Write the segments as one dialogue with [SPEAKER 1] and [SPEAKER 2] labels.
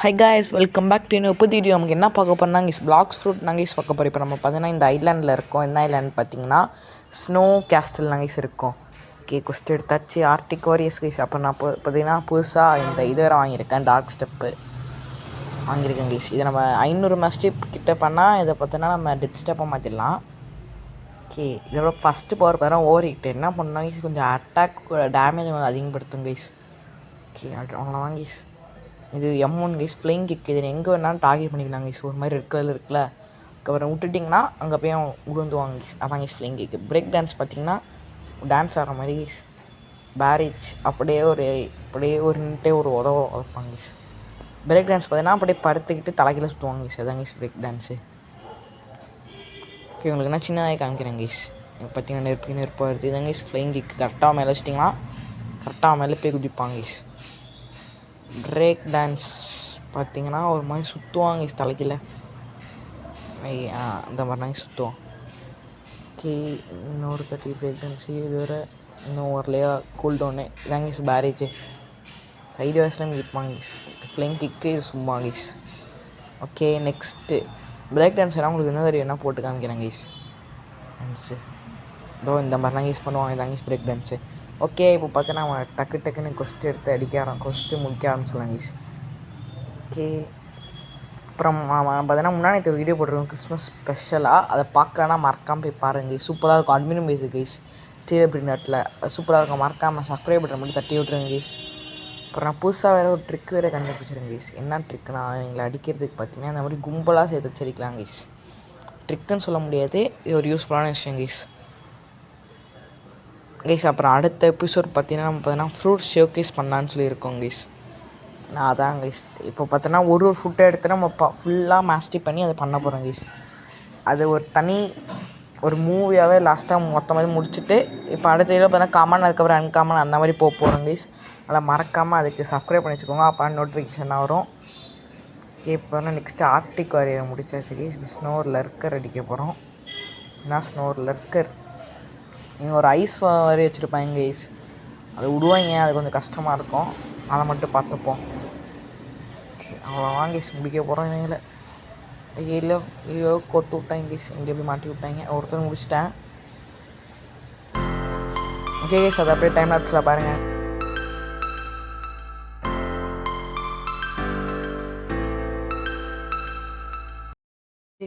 [SPEAKER 1] High guys, welcome back to இன்னும் புது video. நமக்கு என்ன பார்க்க போகிறோம்னா இஸ் பிளாக்ஸ் ஃப்ரூட் நாங்கள் பார்க்க போகிறோம். இப்போ நம்ம பார்த்தீங்கன்னா இந்த ஐலாண்டில் இருக்கோம். என்ன ஐலாண்ட் பார்த்தீங்கன்னா ஸ்னோ கேஸ்டல் நாங்கள் இருக்கோம். ஓகே, கொஸ்ட் எடுத்தாச்சு. Arctic warriors guys. அப்போ நான் பார்த்தீங்கன்னா புதுசாக இந்த இது வேறு வாங்கியிருக்கேன், டார்க் ஸ்டெப்பு வாங்கியிருக்கேன் கைஸ். இதை நம்ம 500 மஸ்டிப் கிட்ட பண்ணால் இதை பார்த்தோன்னா நம்ம டெத் ஸ்டெப்பாக மாற்றிடலாம். ஓகே, இதோட ஃபஸ்ட்டு பவர் பார்த்தா ஓவர்ஹீட் என்ன பண்ணால் கைஸ் கொஞ்சம் அட்டாக் டேமேஜ் அதிகப்படுத்தும் கைஸ். ஓகே, அவ்வளோ வாங்கிஸ். இது M1 கைஸ், ஃப்ளைங் கிக். இது எங்கே வேணாலும் டார்கெட் பண்ணிக்கலாம் கைஸ். ஒரு மாதிரி ரெட் கலர் இருக்குல்ல, அதுக்கப்புறம் விட்டுட்டிங்கன்னா அங்கே போய் உழுந்துவாங்க கைஸ். அதான் guys flying kick. Break dance பார்த்தீங்கன்னா டான்ஸ் ஆடுற மாதிரி கைஸ். பேரேஜ் அப்படியே ஒரு நின்ட்டே ஒரு உதப்பாங்க கைஸ். பிரேக் டான்ஸ் பார்த்தீங்கன்னா அப்படியே படுத்துக்கிட்டு தலைக்கில சுற்றுவாங்க கைஸ். அதான் கைஸ் பிரேக் டான்ஸு. ஓகே, உங்களுக்கு நான் சின்னதாக காமிக்கிறேன் கைஸ். பார்த்தீங்கன்னா நெருப்பு வருது. இதான் கைஸ் ஃப்ளைங் கிக். கரெக்டாக மேலே வச்சிட்டிங்கன்னா கரெக்டாக மேலே போய் குதிப்பாங்க கைஸ். பிரேக் டான்ஸ் பார்த்திங்கன்னா ஒரு மாதிரி சுற்றுவாங்க தலைக்கில். இந்த மாதிரி நாங்கள் சுற்றுவோம். ஓகே, இன்னொரு 30 பிரேக் டான்ஸு. இதுவரை இன்னும் வரலையா கூல்டவுனு. இதாங்க கைஸ் பேரேஜு. சைடு வேஸ்லாம் கிப்பாங்க கைஸ். ஃப்ளைங் கிக்கு இது சும்மா guys. Okay, next break dance எல்லாம் உங்களுக்கு என்ன தெரியும் என்ன போட்டு காமிக்கிறேன் கைஸ். டான்ஸு இதோ இந்த மாதிரிலாம் யூஸ் பண்ணுவாங்க. இதாங்க கைஸ் பிரேக் டான்ஸு. ஓகே, இப்போ பார்த்தோன்னா அவன் டக்குன்னு கொஸ்ட் எடுத்து கொஸ்ட்டு முடிக்க ஆரம்பிச்சிடலாம் கைஸ். ஓகே, அப்புறம் அவன் பார்த்தீங்கன்னா முன்னாடி ஒரு வீடியோ போட்டிருக்கோம் கிறிஸ்மஸ் ஸ்பெஷலாக. அதை பார்க்கனா மறக்காமல் போய் பாருங்க கைஸ். சூப்பராக இருக்கும். அட்மினும் பேஸு கைஸ், ஸ்டீல் பிரிண்டாட்டில் சூப்பராக இருக்கும். மறக்காமல் சப்ஸ்கிரைப் பண்ணுற மட்டும் தட்டி விட்ருங்க கைஸ். அப்புறம் நான் புதுசாக வேறு ஒரு ட்ரிக் வேறு கண்டுபிடிச்சிருங்க கைஸ். என்ன ட்ரிக்னா எங்களை அடிக்கிறதுக்கு பார்த்தீங்கன்னா இந்த மாதிரி கும்பலாக சேர்த்து வச்சிருக்கலாம் கைஸ். ட்ரிக்குன்னு சொல்ல முடியாது, இது ஒரு யூஸ்ஃபுல்லான விஷயம் கைஸ். கைஸ், அப்புறம் அடுத்த எபிசோட் பார்த்தீங்கன்னா ஃப்ரூட் ஷோகேஸ் பண்ணலான்னு சொல்லியிருக்கோம் கைஸ். நான் அதான் கைஸ் இப்போ பார்த்தோன்னா ஒரு ஃபுட்டை எடுத்து நம்ம ஃபுல்லாக மாஸ்டி பண்ணி அதை பண்ண போகிறோம் கைஸ். அது ஒரு மூவியாகவே லாஸ்ட்டாக மொத்தமாக முடிச்சுட்டு இப்போ அடுத்த வீடியோ பார்த்தா காமன், அதுக்கப்புறம் அன்காமன் அந்த மாதிரி போகிறோம் கைஸ். அதெல்லாம் மறக்காமல் அதுக்கு சப்ஸ்கிரைப் பண்ணி வச்சுக்கோங்க, அப்போ நோட்டிஃபிகேஷன் வரும். ஓகே, இப்போ நெக்ஸ்ட்டு ஆர்டிக் வாரியர் முடிச்சாச்சு கைஸ். ஸ்னோ லர்க்கர் அடிக்க போகிறோம். என்ன ஸ்னோ லர்க்கர், நீங்கள் ஒரு ஐஸ் வரி வச்சுருப்பாங்க கைஸ். அதை விடுவாங்க, அது கொஞ்சம் கஷ்டமாக இருக்கும். அதை மட்டும் பார்த்துப்போம். ஓகே, அவ்வளோதான் கைஸ் முடிக்க போகிறோம். இவங்கள ஐயோ கொத்து விட்டாங்க கைஸ். எங்கே போய் மாட்டி விட்டாங்க. ஒருத்தர் முடிச்சிட்டேன். ஓகே கைஸ், அதை அப்படியே டைம் லாப்ஸில் பாருங்கள்.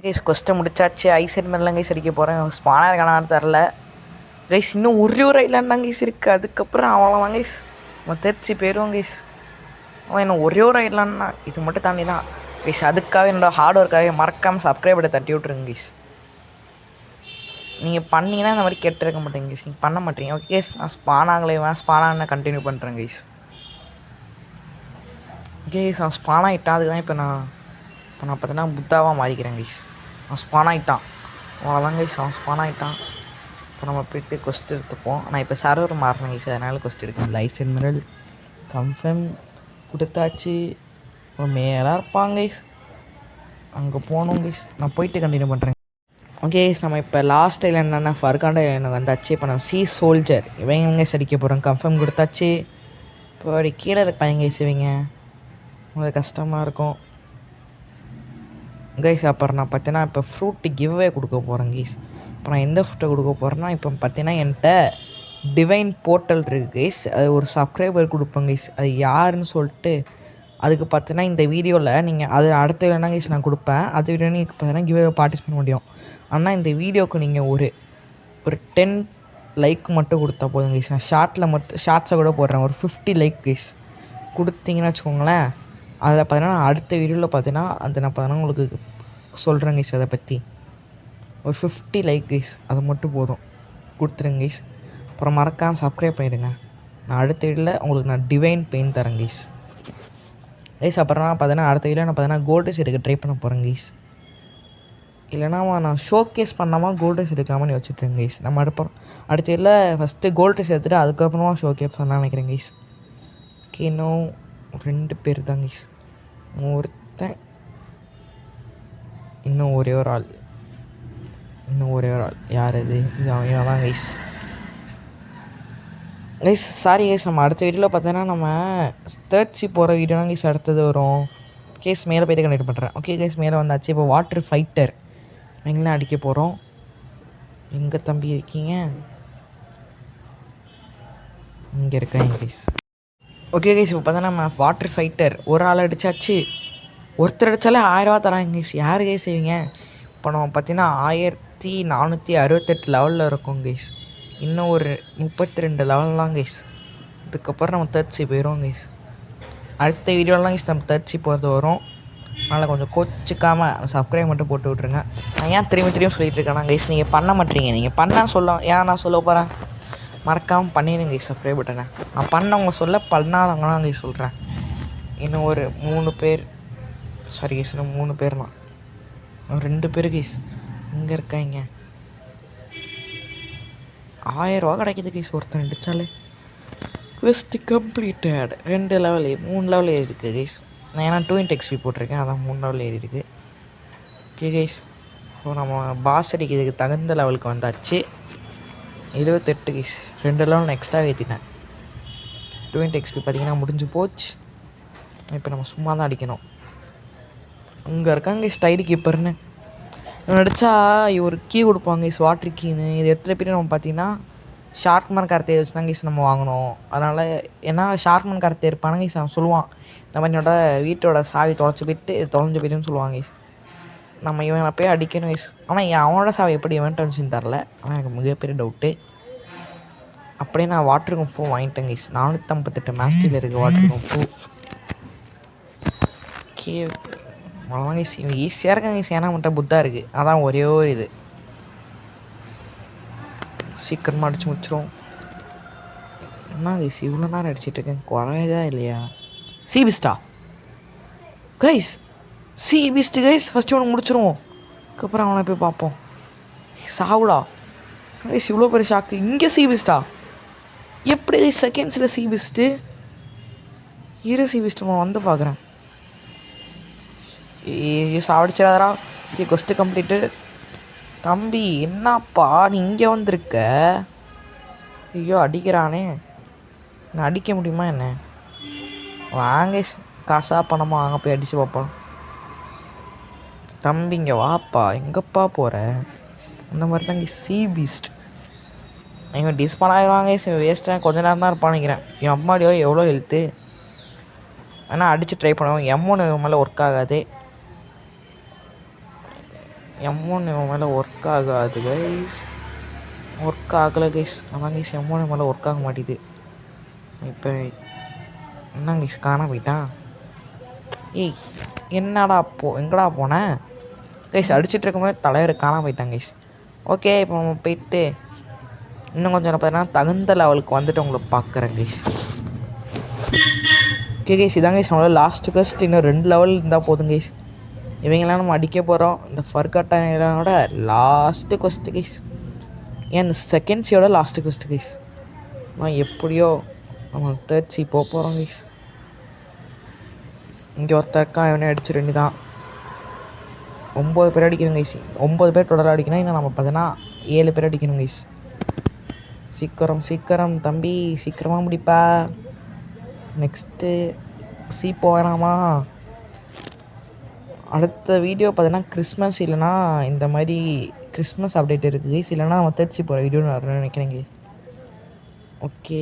[SPEAKER 1] கைஸ் கொஸ்ட்டை முடிச்சாச்சு. ஐஸ் ஹெட்மெண்ட்லாம் கைஸ் அடிக்க போகிறேன். ஸ்பானர் காணான்னு தரல கைஸ். இன்னும் ஒரு ஐலாண்ட் தான் கைஸ் இருக்குது. அதுக்கப்புறம் அவ்வளோதான் கைஸ், நம்ம தெரிச்சு போயிடுவோம் கைஸ். அவன் இன்னும் ஒரே ஒரு ஐலாண்ட்னா இது மட்டும் தாண்டி தான் கைஸ். அதுக்காக என்னோடய ஹார்ட் ஒர்க்காகவே மறக்காமல் சப்ஸ்கிரைபரை தட்டி விட்ருங்க கைஸ். நீங்கள் பண்ணிங்கன்னா இந்த மாதிரி கேட்டிருக்க மாட்டேங்க கைஸ், நீங்கள் பண்ண மாட்டீங்க. ஓகே கைஸ், நான் ஸ்பானாக கண்டினியூ பண்ணுறேன் கைஸ். ஓகே கைஸ், அவன் ஸ்பான் ஆகிட்டான். அதுக்கு தான் இப்போ நான் பார்த்தீங்கன்னா புத்தாவாக மாறிக்கிறேன் கைஸ். அவன் ஸ்பான் ஆகிட்டான். அவ்வளோதான் கைஸ், அவன் ஸ்பான் ஆகிட்டான். இப்போ நம்ம போய்ட்டு கொஸ்ட் எடுத்துப்போம். நான் இப்போ சர்வர் மாறினேன் கைஸ், அதனால் கொஸ்ட் எடுக்கேன். லைசன் மிரல் கன்ஃபார்ம் கொடுத்தாச்சு. மேலாக இருப்பாங்க கைஸ், அங்கே போகணும் கைஸ். நான் போயிட்டு கண்டினியூ பண்ணுறேன். ஓகே கைஸ், நம்ம இப்போ லாஸ்ட் ஐலாண்ட் என்னென்ன ஃபர்காண்ட எனக்கு வந்தாச்சு. இப்போ நம்ம சி சோல்ஜர் இவங்க கைஸ் அடிக்க போகிறோம். கன்ஃபார்ம் கொடுத்தாச்சு. இப்போ அப்படி கீழே இருப்பாங்க கைஸ். இவங்க உங்களுக்கு கஷ்டமாக இருக்கும் கைஸ். அப்புறம் நான் பார்த்தீங்கன்னா இப்போ ஃப்ரூட்டு கிவ்வே கொடுக்க போகிறேன் கைஸ். இப்போ நான் எந்த ஃப்ரூட்டை கொடுக்க போகிறேன்னா இப்போ பார்த்தீங்கன்னா என்கிட்ட டிவைன் போர்ட்டல் இருக்குது கைஸ். அது ஒரு சப்ஸ்கிரைபர் கொடுப்பேன் கைஸ். அது யாருன்னு சொல்லிட்டு அதுக்கு பார்த்தீங்கன்னா இந்த வீடியோவில் நீங்கள் அது அடுத்த வீடியோனா கைஸ் நான் கொடுப்பேன். அது வீடியோ நீங்கள் பார்த்தீங்கன்னா கிவ்வே பார்ட்டிசிபேட் பண்ண முடியும். ஆனால் இந்த வீடியோவுக்கு நீங்கள் ஒரு 10 லைக் மட்டும் கொடுத்தா போதும் கைஸ். நான் ஷார்ட்ஸை கூட போடுறேன். ஒரு 50 லைக் கைஸ் கொடுத்தீங்கன்னு வச்சுக்கோங்களேன். அதில் பார்த்தீங்கன்னா அடுத்த வீடியோவில் பார்த்தீங்கன்னா அது நான் பார்த்தீங்கன்னா உங்களுக்கு சொல்கிறேன் கைஸ். அதை பற்றி ஒரு 50 லைக் கைஸ், அது மட்டும் போதும் கொடுத்துருங்க கைஸ். அப்புறம் மறக்காமல் சப்ஸ்கிரைப் பண்ணிவிடுங்க. நான் அடுத்த வீடியோவில் உங்களுக்கு நான் டிவைன் பெயின் தரேன் கைஸ். அப்புறம் பார்த்தீங்கன்னா அடுத்த வீடியோ நான் பார்த்தீங்கன்னா கோல்டஸ் எடுக்க ட்ரை பண்ண போகிறேன் கைஸ். இல்லைனா நான் ஷோகேஸ் பண்ணாமல் கோல்டஸ் எடுக்கலாமான்னு வச்சுட்ருங்க கைஸ். நம்ம அடுத்த வீடியோவில் ஃபஸ்ட்டு கோல்டஸ் எடுத்துகிட்டு அதுக்கப்புறமா ஷோகேஸ் பண்ணலாம்னு நினைக்கிறேன் கைஸ். ஓகே, இன்னும் 2 பேர் தான் கைஸ். ஒருத்தன் இன்னும் ஒரே ஒரு ஆள் யார் அது? இவன் தான் கைஸ். சாரி கைஸ், நம்ம அடுத்த வீடியோவில் பார்த்தோன்னா நம்ம தேர்ச்சி போகிற வீடியோனா கைஸ் அடுத்தது வரும். கேஸ் மேலே போய்ட்டு கனெக்ட் பண்ணுறேன். ஓகே கேஸ் மேலே வந்தாச்சு. இப்போ வாட்டர் ஃபைட்டர் எங்கெல்லாம் அடிக்க போகிறோம். எங்கே தம்பி இருக்கீங்க? இங்கே இருக்கேன் கேஸ். ஓகே கேஸ் இப்போ பார்த்தா நம்ம வாட்டர் ஃபைட்டர் ஒரு ஆள் அடித்தாச்சு. ஒருத்தர் அடித்தாலே 1000 ரூபா தராங்க கேஸ். யார் கேஸ் செய்வீங்க? இப்போ நம்ம பார்த்தீங்கன்னா 1468 லெவலில் இருக்கோம் கேஸ். இன்னும் ஒரு 32 லெவல்லாம் கேஸ். அதுக்கப்புறம் நம்ம தேர்ச்சி போயிடுவோம் கேஸ். அடுத்த வீடியோலாம் கேஸ் நம்ம தேர்ச்சி போகிறது வரும். அதனால் கொஞ்சம் கோச்சிக்காமல் சப்ஸ்கிரைப் மட்டும் போட்டு விட்ருங்க. நான் ஏன் திரும்பி சொல்லிகிட்டு இருக்கேன்னா கைஸ், நீங்கள் பண்ண மாட்டீங்க. நீங்கள் பண்ணால் ஏன் நான் சொல்ல போகிறேன், மறக்காமல் பண்ணிடுங்க கைஸ் சப்ஸ்கிரைப் பட்டனை. நான் பண்ணவங்க பண்ணாதவங்களாம் கைஸ் சொல்கிறேன். இன்னும் ஒரு 3 பேர், சாரி கைஸ், இன்னும் 3 பேர் தான். 2 பேர் கைஸ் இங்கே இருக்காங்க. 1000 ரூபா கிடைக்கிது கைஸ் ஒருத்தன் அடித்தாலே. Quest completed. 2 லெவல் 3 லெவல் ஏறி இருக்குது கைஸ். நான் ஏன்னா 2 XP போட்டிருக்கேன், அதான் 3 லெவல் ஏறி இருக்குது. ஓகே கைஸ், இப்போ நம்ம பாஸ் அடிக்கிறதுக்கு தகுந்த லெவலுக்கு வந்தாச்சு. 28 கைஸ். 2 லெவல் நான் எக்ஸ்ட்ரா ஏற்றிட்டேன். 2 XP பார்த்திங்கன்னா முடிஞ்சு போச்சு. இப்போ நம்ம சும்மா தான் அடிக்கணும். இங்கே இருக்காங்க ஸ்டைடு கீப்பர்னு அடித்தா ஒரு கீ கொடுப்பாங்க கைஸ், வாட்டர் கீன்னு. இது எத்தனை பேர் நம்ம பார்த்தீங்கன்னா ஷார்ட்மேன் கருத்தை வச்சு தான் கைஸ் நம்ம வாங்கணும். அதனால் ஏன்னா ஷார்ட்மேன் கருத்தை இருப்பான கைஸ் அவன் சொல்லுவான், இந்த மாதிரி என்னோட வீட்டோட சாவி தொலைச்சி போயிட்டுன்னு சொல்லுவாங்க கைஸ். நம்ம இவனை போய் அடிக்கணும் கைஸ். ஆனால் அவனோட சாவி எப்படி இவன்ட்டு வந்துச்சுன்னு தரல. ஆனால் எனக்கு மிகப்பெரிய டவுட்டு. அப்படியே நான் வாட்டர் கம்பூ வாங்கிட்டேன் கைஸ். 458 மேஸ்டியில் இருக்குது வாட்டர் கம்பூ. ஓகே அவ்வளோதான் கைஸ். இவன் ஈஸியாக இருக்காங்க கைஸ், ஏன்னா மட்டும் புத்தா இருக்குது. அதான் ஒரே ஒரு இது. சீக்கிரமாக அடித்து முடிச்சிடும். என்ன கைஸ் இவ்வளோ நேரம் அடிச்சிட்ருக்கேன், குறையதா இல்லையா? சீபிஸ்டா கைஸ், சீபிஸ்ட் கைஸ். ஃபஸ்ட்டு ஒன்று முடிச்சிருவோம், அதுக்கப்புறம் அவனை போய் பார்ப்போம். சாவுடா கைஸ், இவ்வளோ பெரிய ஷாக்கு. இங்கே சீபிஸ்டா எப்படி கைஸ் செகண்ட்ஸில் சீபிஸ்ட்டு? சீபிஸ்ட்டு நான் வந்து பார்க்குறேன். சாவடிச்சிடாதரா. Okay quest complete. தம்பி என்னப்பா நீ இங்கே வந்திருக்க? ஐயோ அடிக்கிறானே, நான் அடிக்க முடியுமா என்ன? வாங்க காசா பணமா வாங்க போய் அடித்து பார்ப்போம். தம்பி இங்கே வாப்பா, எங்கப்பா போகிற? அந்த மாதிரி தான் இங்கே சீபீஸ்ட். இவன் டிஸ்பான் ஆகிடுவாங்க. வேஸ்ட்டாக கொஞ்ச நேரம் தான் இருப்பான்னு நினைக்கிறேன். என் அம்மாடியோ எவ்வளோ ஹெல்த்து. ஆனால் அடித்து ட்ரை பண்ணுவோம். M1 இவன் மேலே ஒர்க் ஆகாது. M1 இவன் மேலே ஒர்க் ஆகாது கைஸ். ஒர்க் ஆகலை கைஸ். அதான் கைஸ் M1 மேலே ஒர்க் ஆக மாட்டேது. இப்போ என்ன கைஸ் காண போயிட்டான். ஏய் என்னடா எங்கடா போனேன் கைஸ்? அடிச்சுட்டு இருக்கும்போது தலைவர் காண போயிட்டான் கைஸ். ஓகே இப்போ நம்ம போயிட்டு இன்னும் கொஞ்சம் பார்த்தீங்கன்னா தகுந்த லெவலுக்கு வந்துட்டு உங்களை பார்க்குறேன் கைஸ். ஓகே கைஸ், இதாங்க கைஸ் நம்மளோட லாஸ்ட்டு குவெஸ்ட். இன்னும் 2 லெவல் இருந்தால் போதும் கைஸ். இவங்கெல்லாம் நம்ம அடிக்க போகிறோம். இந்த ஃபர்கட்டானோட லாஸ்ட்டு குவெஸ்ட்டு கைஸ். ஏன் இந்த செகண்ட்ஸியோட லாஸ்ட்டு குவெஸ்ட்டு கைஸ். நான் எப்படியோ நம்ம தேர்ச்சி போகிறோம் கைஸ். இங்கே ஒருத்தருக்கா இவனே அடிச்சு 2 தான். 9 பேர் அடிக்கணும் கைஸ். 9 பேர் டோட்டலாக அடிக்கணும். இன்னும் நம்ம பார்த்தீங்கன்னா 7 பேர் அடிக்கணும் கைஸ். சீக்கிரம் தம்பி, சீக்கிரமாக முடிப்பா. நெக்ஸ்ட்டு போவேணாமா? அடுத்த வீடியோ பார்த்தீங்கன்னா கிறிஸ்மஸ் இல்லைனா இந்த மாதிரி கிறிஸ்மஸ் அப்டேட் இருக்குது கைஸ். இல்லைனா நம்ம தேர்ச்சி போகிற வீடியோ நான் நினைக்கிறேன் கைஸ். ஓகே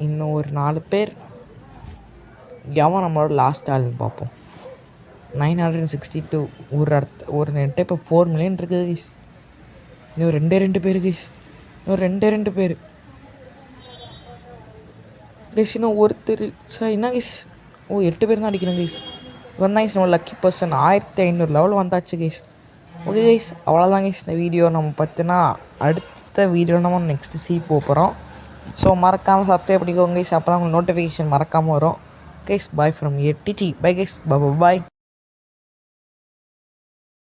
[SPEAKER 1] இன்னும் ஒரு 4 பேர். எவன் நம்மளோட லாஸ்ட் ஆள்னு பார்ப்போம். 962 ஒரு நெட்டை இப்போ 4 மில்லியன் இருக்குது கைஸ். இன்னும் 2 பேர் கைஸ். இன்னும் 2 பேர் கைஸ். இன்னும் ஒருத்தர் சார் என்ன கைஸ்? 8 பேர் தான் அடிக்கணும் கைஸ். இவன் தான் கைஸ் நம்ம லக்கி பர்சன். 1500 லெவல் வந்தாச்சு கைஸ். ஓகே கைஸ் அவ்வளோதான் கைஸ் இந்த வீடியோ. நம்ம பார்த்தீங்கன்னா அடுத்த வீடியோ நம்ம நெக்ஸ்ட்டு போகிறோம். ஸோ மறக்காமல் சப்ஸ்கிரைப் பண்ணிக்கோங்க கைஸ். அப்போ தான் உங்களுக்கு நோட்டிஃபிகேஷன் மறக்காமல் வரும் guys. Bye from ATT. Bye guys, bye.